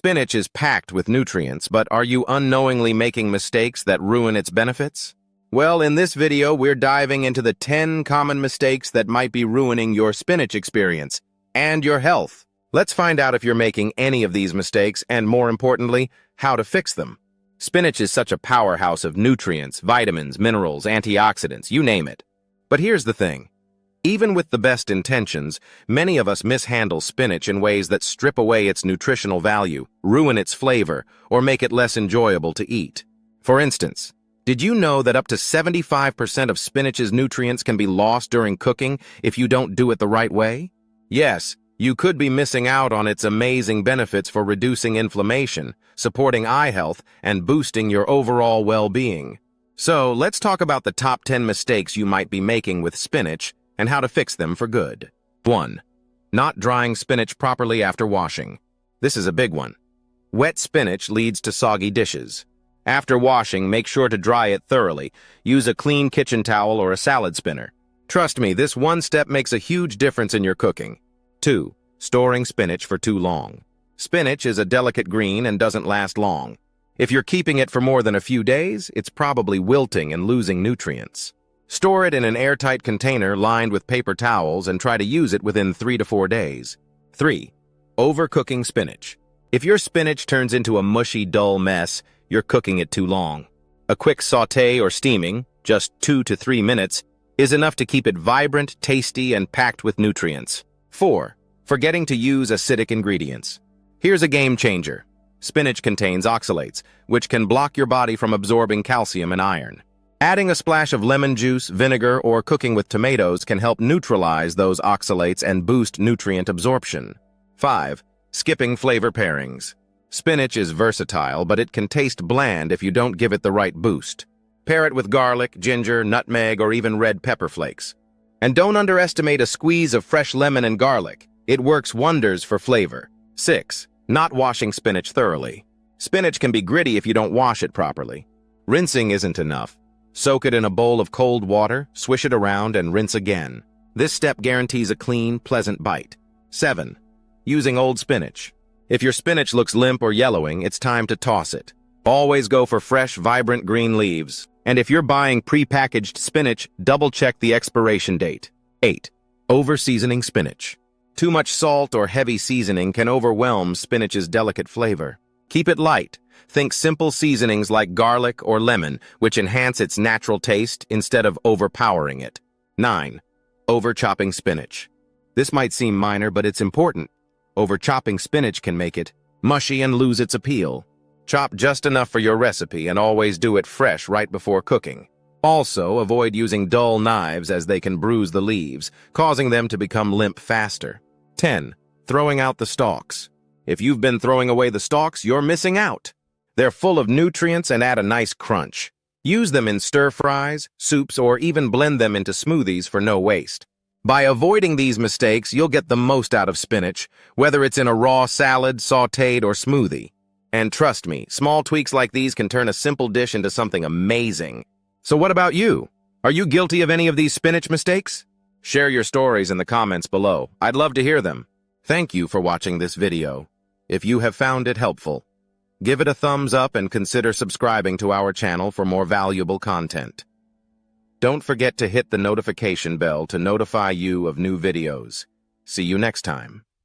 Spinach is packed with nutrients, but are you unknowingly making mistakes that ruin its benefits? Well, in this video, we're diving into the 10 common mistakes that might be ruining your spinach experience and your health. Let's find out if you're making any of these mistakes and, more importantly, how to fix them. Spinach is such a powerhouse of nutrients, vitamins, minerals, antioxidants, you name it. But here's the thing. Even with the best intentions, many of us mishandle spinach in ways that strip away its nutritional value, ruin its flavor, or make it less enjoyable to eat. For instance, did you know that up to 75% of spinach's nutrients can be lost during cooking if you don't do it the right way? Yes, you could be missing out on its amazing benefits for reducing inflammation, supporting eye health, and boosting your overall well-being. So, let's talk about the top 10 mistakes you might be making with spinach and how to fix them for good. 1. Not drying spinach properly after washing. This is a big one. Wet spinach leads to soggy dishes. After washing, make sure to dry it thoroughly. Use a clean kitchen towel or a salad spinner. Trust me, this one step makes a huge difference in your cooking. 2. Storing spinach for too long. Spinach is a delicate green and doesn't last long. If you're keeping it for more than a few days, it's probably wilting and losing nutrients. Store it in an airtight container lined with paper towels and try to use it within 3 to 4 days. 3. Overcooking spinach. If your spinach turns into a mushy, dull mess, you're cooking it too long. A quick sauté or steaming, just 2 to 3 minutes, is enough to keep it vibrant, tasty, and packed with nutrients. 4. Forgetting to use acidic ingredients. Here's a game changer. Spinach contains oxalates, which can block your body from absorbing calcium and iron. Adding a splash of lemon juice, vinegar, or cooking with tomatoes can help neutralize those oxalates and boost nutrient absorption. 5. Skipping flavor pairings. Spinach is versatile, but it can taste bland if you don't give it the right boost. Pair it with garlic, ginger, nutmeg, or even red pepper flakes. And don't underestimate a squeeze of fresh lemon and garlic. It works wonders for flavor. 6. Not washing spinach thoroughly. Spinach can be gritty if you don't wash it properly. Rinsing isn't enough. Soak it in a bowl of cold water, swish it around, and rinse again. This step guarantees a clean, pleasant bite. 7. Using old spinach. If your spinach looks limp or yellowing, it's time to toss it. Always go for fresh, vibrant green leaves. And if you're buying pre-packaged spinach, double-check the expiration date. 8. Over-seasoning spinach. Too much salt or heavy seasoning can overwhelm spinach's delicate flavor. Keep it light. Think simple seasonings like garlic or lemon, which enhance its natural taste instead of overpowering it. 9. Over-chopping spinach. This might seem minor, but it's important. Over-chopping spinach can make it mushy and lose its appeal. Chop just enough for your recipe and always do it fresh right before cooking. Also, avoid using dull knives as they can bruise the leaves, causing them to become limp faster. 10. Throwing out the stalks. If you've been throwing away the stalks, you're missing out. They're full of nutrients and add a nice crunch. Use them in stir-fries, soups, or even blend them into smoothies for no waste. By avoiding these mistakes, you'll get the most out of spinach, whether it's in a raw salad, sautéed, or smoothie. And trust me, small tweaks like these can turn a simple dish into something amazing. So what about you? Are you guilty of any of these spinach mistakes? Share your stories in the comments below. I'd love to hear them. Thank you for watching this video. If you have found it helpful, give it a thumbs up and consider subscribing to our channel for more valuable content. Don't forget to hit the notification bell to notify you of new videos. See you next time.